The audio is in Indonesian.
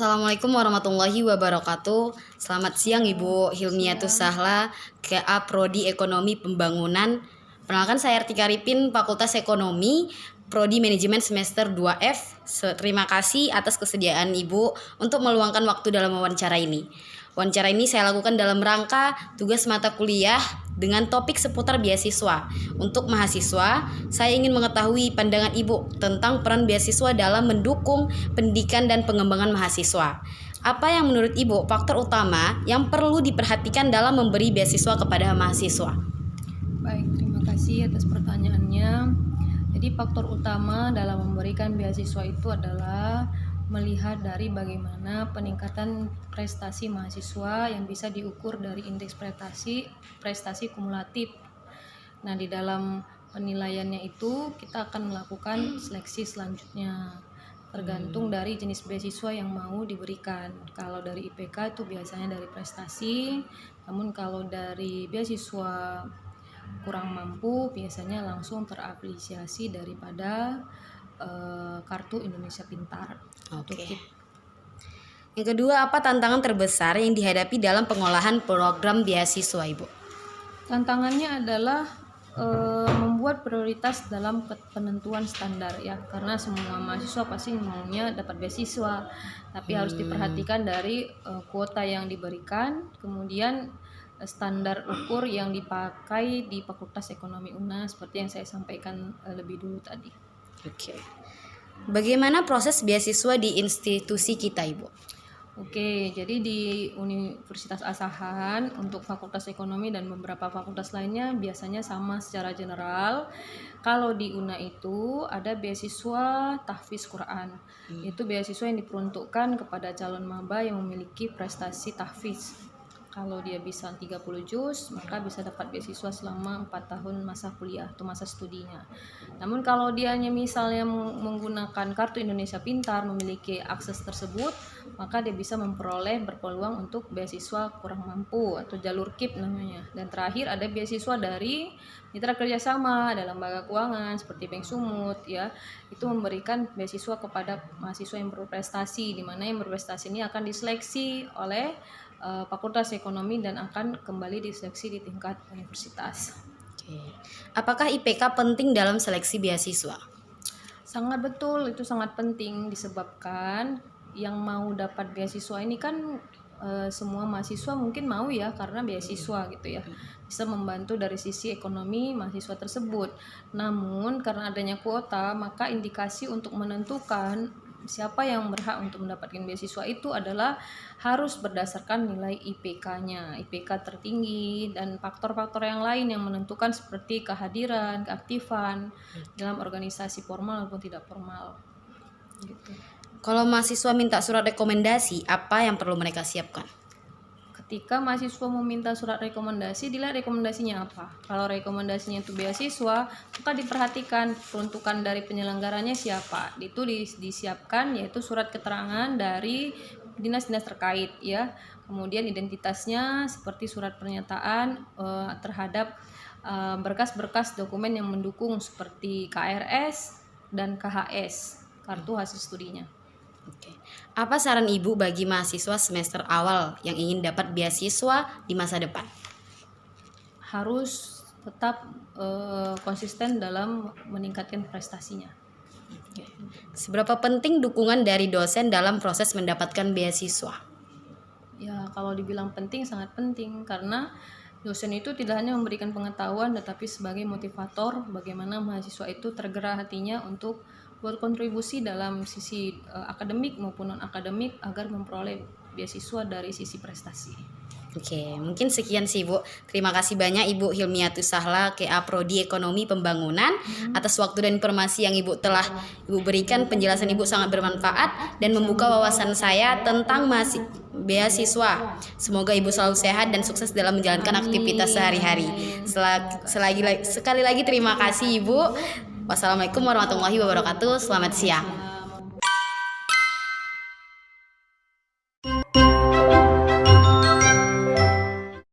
Assalamualaikum warahmatullahi wabarakatuh. Selamat siang Ibu Hilmiatus Sahla, KA Prodi Ekonomi Pembangunan. Perkenalkan, saya Artika Arifin, Fakultas Ekonomi, Prodi Manajemen semester 2F. Terima kasih atas kesediaan Ibu untuk meluangkan waktu dalam wawancara ini. Wawancara ini saya lakukan dalam rangka tugas mata kuliah dengan topik seputar beasiswa. Untuk mahasiswa, saya ingin mengetahui pandangan Ibu tentang peran beasiswa dalam mendukung pendidikan dan pengembangan mahasiswa. Apa yang menurut Ibu faktor utama yang perlu diperhatikan dalam memberi beasiswa kepada mahasiswa? Baik, terima kasih atas pertanyaannya. Jadi faktor utama dalam memberikan beasiswa itu adalah melihat dari bagaimana peningkatan prestasi mahasiswa yang bisa diukur dari indeks prestasi kumulatif. Nah, di dalam penilaiannya itu kita akan melakukan seleksi selanjutnya tergantung dari jenis beasiswa yang mau diberikan. Kalau dari IPK itu biasanya dari prestasi, namun kalau dari beasiswa kurang mampu biasanya langsung terapresiasi daripada kartu Indonesia Pintar. Oke. Yang kedua, apa tantangan terbesar yang dihadapi dalam pengolahan program beasiswa, Ibu? Tantangannya adalah membuat prioritas dalam penentuan standar ya, karena semua mahasiswa pasti maunya dapat beasiswa, tapi harus diperhatikan dari kuota yang diberikan, kemudian standar ukur yang dipakai di Fakultas Ekonomi UNAS seperti yang saya sampaikan lebih dulu tadi. Oke. Bagaimana proses beasiswa di institusi kita, Ibu? Oke, jadi di Universitas Asahan untuk Fakultas Ekonomi dan beberapa fakultas lainnya biasanya sama secara general. Kalau di UNA itu ada beasiswa tahfiz Quran. Itu beasiswa yang diperuntukkan kepada calon maba yang memiliki prestasi tahfiz. Kalau dia bisa 30 juz, maka bisa dapat beasiswa selama 4 tahun masa kuliah atau masa studinya. Namun kalau dia hanya misalnya menggunakan kartu Indonesia Pintar, memiliki akses tersebut, maka dia bisa berpeluang untuk beasiswa kurang mampu atau jalur KIP namanya. Dan terakhir ada beasiswa dari mitra kerjasama dalam lembaga keuangan seperti Bank Sumut ya. Itu memberikan beasiswa kepada mahasiswa yang berprestasi, di mana yang berprestasi ini akan diseleksi oleh Fakultas Ekonomi dan akan kembali diseleksi di tingkat universitas. Oke. Apakah IPK penting dalam seleksi beasiswa? Sangat betul, itu sangat penting disebabkan yang mau dapat beasiswa ini kan semua mahasiswa mungkin mau ya, karena beasiswa gitu ya, bisa membantu dari sisi ekonomi mahasiswa tersebut. Namun karena adanya kuota, maka indikasi untuk menentukan siapa yang berhak untuk mendapatkan beasiswa itu adalah harus berdasarkan nilai IPK-nya, IPK tertinggi dan faktor-faktor yang lain yang menentukan seperti kehadiran, keaktifan dalam organisasi formal maupun tidak formal. Gitu. Kalau mahasiswa minta surat rekomendasi, apa yang perlu mereka siapkan? Ketika mahasiswa meminta surat rekomendasi, dilihat rekomendasinya apa. Kalau rekomendasinya itu beasiswa, maka diperhatikan peruntukan dari penyelenggaranya siapa. Itu disiapkan yaitu surat keterangan dari dinas-dinas terkait ya. Kemudian identitasnya seperti surat pernyataan terhadap berkas-berkas dokumen yang mendukung seperti KRS dan KHS, kartu hasil studinya. Oke. Apa saran Ibu bagi mahasiswa semester awal yang ingin dapat beasiswa di masa depan? Harus tetap konsisten dalam meningkatkan prestasinya. Oke. Seberapa penting dukungan dari dosen dalam proses mendapatkan beasiswa? Ya, kalau dibilang penting, sangat penting, karena dosen itu tidak hanya memberikan pengetahuan tetapi sebagai motivator bagaimana mahasiswa itu tergerak hatinya untuk berkontribusi dalam sisi akademik maupun non-akademik agar memperoleh beasiswa dari sisi prestasi. Oke, mungkin sekian sih Bu. Terima kasih banyak Ibu Hilmiatus Sahla, KA Prodi Ekonomi Pembangunan atas waktu dan informasi yang Ibu telah Ibu berikan. Penjelasan Ibu sangat bermanfaat dan membuka wawasan saya tentang beasiswa. Semoga Ibu selalu sehat dan sukses dalam menjalankan aktivitas sehari-hari. Sekali lagi terima kasih Ibu. Wassalamualaikum warahmatullahi wabarakatuh. Selamat siang.